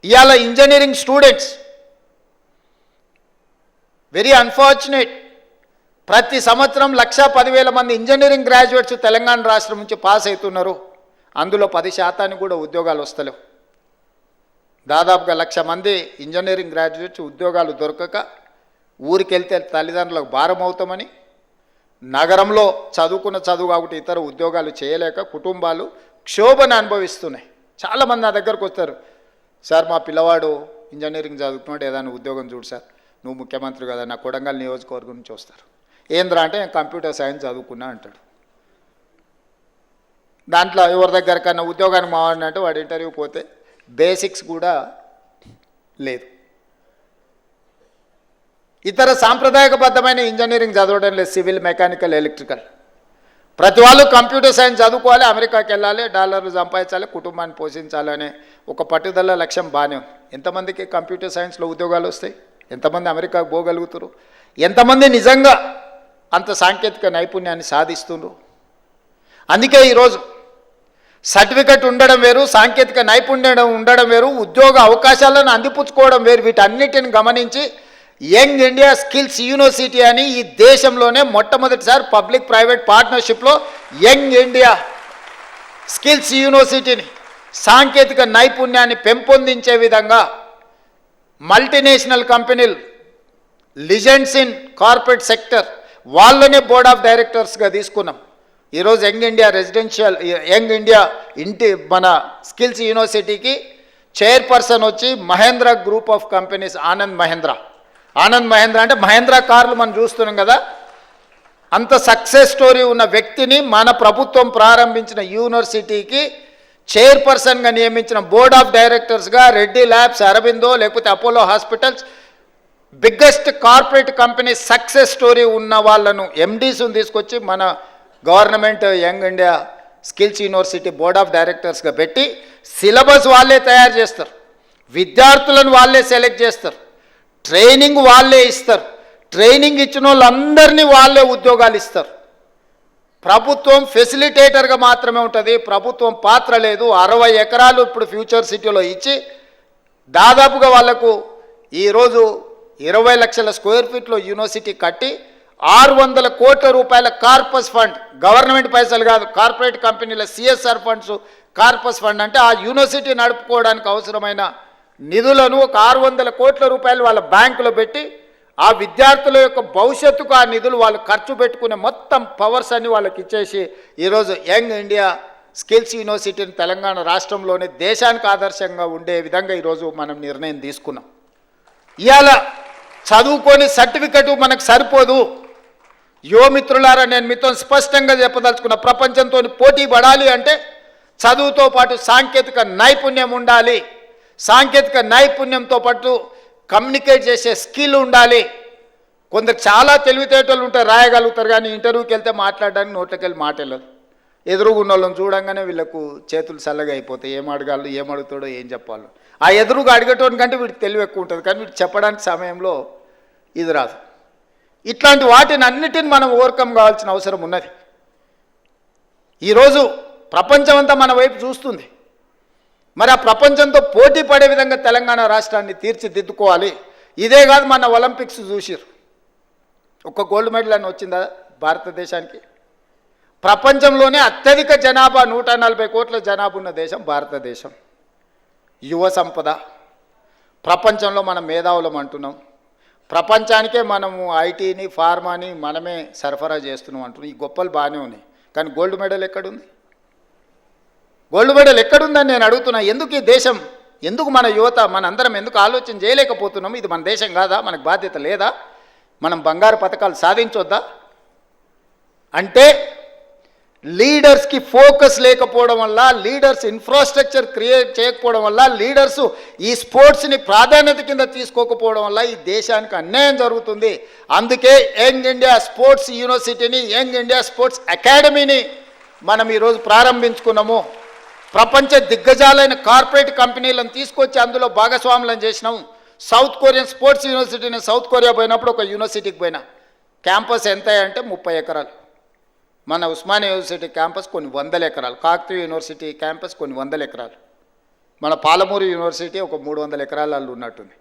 ఇవాళ engineering students very unfortunate, ప్రతి సంవత్సరం 1,10,000 మంది ఇంజనీరింగ్ గ్రాడ్యుయేట్స్ తెలంగాణ రాష్ట్రం నుంచి పాస్ అవుతున్నారు. అందులో 10% కూడా ఉద్యోగాలు వస్తలేవు. దాదాపుగా 1,00,000 మంది ఇంజనీరింగ్ గ్రాడ్యుయేట్స్ ఉద్యోగాలు దొరకక ఊరికెళ్తే తల్లిదండ్రులకు భారం అవుతామని, నగరంలో చదువుకున్న చదువు కాబట్టి ఇతర ఉద్యోగాలు చేయలేక కుటుంబాలు క్షోభను అనుభవిస్తున్నాయి. చాలామంది నా దగ్గరకు వస్తారు, సార్ మా పిల్లవాడు ఇంజనీరింగ్ చదువుతున్నాడు, ఏదైనా ఉద్యోగం చూడు సార్, నువ్వు ముఖ్యమంత్రి కదా, నా కొడంగల్ నియోజకవర్గం నుంచి వస్తారు. ఏంద్రా అంటే నేను కంప్యూటర్ సైన్స్ చదువుకున్నా అంటాడు. దాంట్లో ఎవరి దగ్గర కన్నా ఉద్యోగానికి మావాడిని అంటే వాడు ఇంటర్వ్యూ పోతే బేసిక్స్ కూడా లేదు. ఇతర సాంప్రదాయకబద్ధమైన ఇంజనీరింగ్ చదవడం లేదు, సివిల్, మెకానికల్, ఎలక్ట్రికల్. ప్రతి వాళ్ళు కంప్యూటర్ సైన్స్ చదువుకోవాలి, అమెరికాకి వెళ్ళాలి, డాలర్లు సంపాదించాలి, కుటుంబాన్ని పోషించాలి అనే ఒక పట్టుదల లక్ష్యం బాగానే ఉంది. ఎంతమందికి కంప్యూటర్ సైన్స్లో ఉద్యోగాలు వస్తాయి? ఎంతమంది అమెరికాకు పోగలుగుతారు? ఎంతమంది నిజంగా అంత సాంకేతిక నైపుణ్యాన్ని సాధిస్తున్నారు? అందుకే ఈరోజు సర్టిఫికెట్ ఉండడం వేరు, సాంకేతిక నైపుణ్యం ఉండడం వేరు, ఉద్యోగ అవకాశాలను అందిపుచ్చుకోవడం వేరు. వీటన్నిటిని గమనించి యంగ్ ఇండియా స్కిల్స్ యూనివర్సిటీ అని ఈ దేశంలోనే మొట్టమొదటిసారి పబ్లిక్ ప్రైవేట్ పార్ట్నర్షిప్లో యంగ్ ఇండియా స్కిల్స్ యూనివర్సిటీని సాంకేతిక నైపుణ్యాన్ని పెంపొందించే విధంగా మల్టీనేషనల్ కంపెనీలు, లిజెండ్స్ ఇన్ కార్పొరేట్ సెక్టర్ వాళ్ళనే బోర్డ్ ఆఫ్ డైరెక్టర్స్గా తీసుకున్నాం. ఈరోజు young India residential, young India మన స్కిల్స్ యూనివర్సిటీకి చైర్పర్సన్ వచ్చి Mahindra group of companies, Anand Mahindra అంటే మహేంద్ర కార్లు మనం చూస్తున్నాం కదా, అంత సక్సెస్ స్టోరీ ఉన్న వ్యక్తిని మన ప్రభుత్వం ప్రారంభించిన యూనివర్సిటీకి చైర్పర్సన్గా నియమించిన బోర్డ్ ఆఫ్ డైరెక్టర్స్గా రెడ్డి ల్యాబ్స్, అరబిందో, లేకపోతే Apollo hospitals, biggest corporate company success story ఉన్న వాళ్ళను ఎండీస్ని తీసుకొచ్చి మన government young India skills university board of డైరెక్టర్స్గా పెట్టి సిలబస్ వాళ్ళే తయారు చేస్తారు, విద్యార్థులను వాళ్ళే సెలెక్ట్ చేస్తారు, ట్రైనింగ్ వాళ్ళే ఇస్తారు, ట్రైనింగ్ ఇచ్చిన వాళ్ళందరినీ వాళ్ళే ఉద్యోగాలు ఇస్తారు. ప్రభుత్వం ఫెసిలిటేటర్గా మాత్రమే ఉంటుంది, ప్రభుత్వం పాత్ర లేదు. 60 ఎకరాలు ఇప్పుడు ఫ్యూచర్ సిటీలో ఇచ్చి దాదాపుగా వాళ్లకు ఈరోజు 20 లక్షల స్క్వేర్ ఫీట్లో యూనివర్సిటీ కట్టి 600 కోట్ల రూపాయల కార్పస్ ఫండ్, గవర్నమెంట్ పైసలు కాదు, కార్పొరేట్ కంపెనీల సిఎస్ఆర్ ఫండ్స్, కార్పస్ ఫండ్ అంటే ఆ యూనివర్సిటీ నడుపుకోవడానికి అవసరమైన నిధులను ఒక 600 కోట్ల రూపాయలు వాళ్ళ బ్యాంకులో పెట్టి ఆ విద్యార్థుల యొక్క భవిష్యత్తుకు ఆ నిధులు వాళ్ళు ఖర్చు పెట్టుకునే మొత్తం పవర్స్ అన్ని వాళ్ళకి ఇచ్చేసి ఈరోజు యంగ్ ఇండియా స్కిల్స్ యూనివర్సిటీని తెలంగాణ రాష్ట్రంలోనే దేశానికి ఆదర్శంగా ఉండే విధంగా ఈరోజు మనం నిర్ణయం తీసుకున్నాం. ఇవాళ చదువుకొని సర్టిఫికెట్ మనకు సరిపోదు. యువమిత్రులారా, నేను మీతో స్పష్టంగా చెప్పదలుచుకున్న, ప్రపంచంతో పోటీ పడాలి అంటే చదువుతో పాటు సాంకేతిక నైపుణ్యం ఉండాలి. సాంకేతిక నైపుణ్యంతో పాటు కమ్యూనికేట్ చేసే స్కిల్ ఉండాలి. కొందరు చాలా తెలివితేటలు ఉంటారు, రాయగలుగుతారు, కానీ ఇంటర్వ్యూకి వెళ్తే మాట్లాడడానికి నోట్లోకి వెళ్ళి మాట వెళ్ళదు. ఎదురుగున్న వాళ్ళని చూడంగానే వీళ్ళకు చేతులు చల్లగా అయిపోతాయి, ఏం అడగాలో, ఏం అడుగుతాడో, ఏం చెప్పాలో. ఆ ఎదురుగా అడిగేటోనికంటే వీడికి తెలివి ఎక్కువ ఉంటుంది, కానీ వీడు చెప్పడానికి సమయంలో ఇది రాదు. ఇట్లాంటి వాటిని అన్నిటిని మనం ఓవర్కమ్ కావాల్సిన అవసరం ఉన్నది. ఈరోజు ప్రపంచమంతా మన వైపు చూస్తుంది. మరి ఆ ప్రపంచంతో పోటీ పడే విధంగా తెలంగాణ రాష్ట్రాన్ని తీర్చిదిద్దుకోవాలి. ఇదే కాదు, మన ఒలింపిక్స్ చూసిరు, ఒక గోల్డ్ మెడల్ అని వచ్చిందా భారతదేశానికి? ప్రపంచంలోనే అత్యధిక జనాభా, 140 కోట్ల జనాభా ఉన్న దేశం భారతదేశం. యువ సంపద, ప్రపంచంలో మనం మేధావులం అంటున్నాం, ప్రపంచానికే మనము ఐటీని, ఫార్మాని మనమే సరఫరా చేస్తున్నాం అంటున్నాం. ఈ గొప్పలు బాగానే ఉన్నాయి, కానీ గోల్డ్ మెడల్ ఎక్కడుంది? గోల్డ్ మెడల్ ఎక్కడుందని నేను అడుగుతున్నా. ఎందుకు ఈ దేశం, ఎందుకు మన యువత, మన అందరం ఎందుకు ఆలోచన చేయలేకపోతున్నాము? ఇది మన దేశం కాదా? మనకు బాధ్యత లేదా? మనం బంగారు పథకాలు సాధించొద్దా? అంటే లీడర్స్కి ఫోకస్ లేకపోవడం వల్ల, లీడర్స్ ఇన్ఫ్రాస్ట్రక్చర్ క్రియేట్ చేయకపోవడం వల్ల, లీడర్స్ ఈ స్పోర్ట్స్ని ప్రాధాన్యత కింద తీసుకోకపోవడం వల్ల ఈ దేశానికి అన్యాయం జరుగుతుంది. అందుకే యంగ్ ఇండియా స్పోర్ట్స్ యూనివర్సిటీని, యంగ్ ఇండియా స్పోర్ట్స్ అకాడమీని మనం ఈరోజు ప్రారంభించుకున్నాము. ప్రపంచ దిగ్గజాలైన కార్పొరేట్ కంపెనీలను తీసుకొచ్చి అందులో భాగస్వాములను చేసినాము. సౌత్ కొరియన్ స్పోర్ట్స్ యూనివర్సిటీని సౌత్ కొరియా పోయినప్పుడు ఒక యూనివర్సిటీకి పోయినా, క్యాంపస్ ఎంత అంటే 30 ఎకరాలు. మన ఉస్మానియా యూనివర్సిటీ క్యాంపస్ కొన్ని 100 ఎకరాలు, కాకతీయ యూనివర్సిటీ క్యాంపస్ కొన్ని 100 ఎకరాలు. మన పాలమూరు యూనివర్సిటీ ఒక 300 ఎకరాలలో ఉన్నట్టుంది.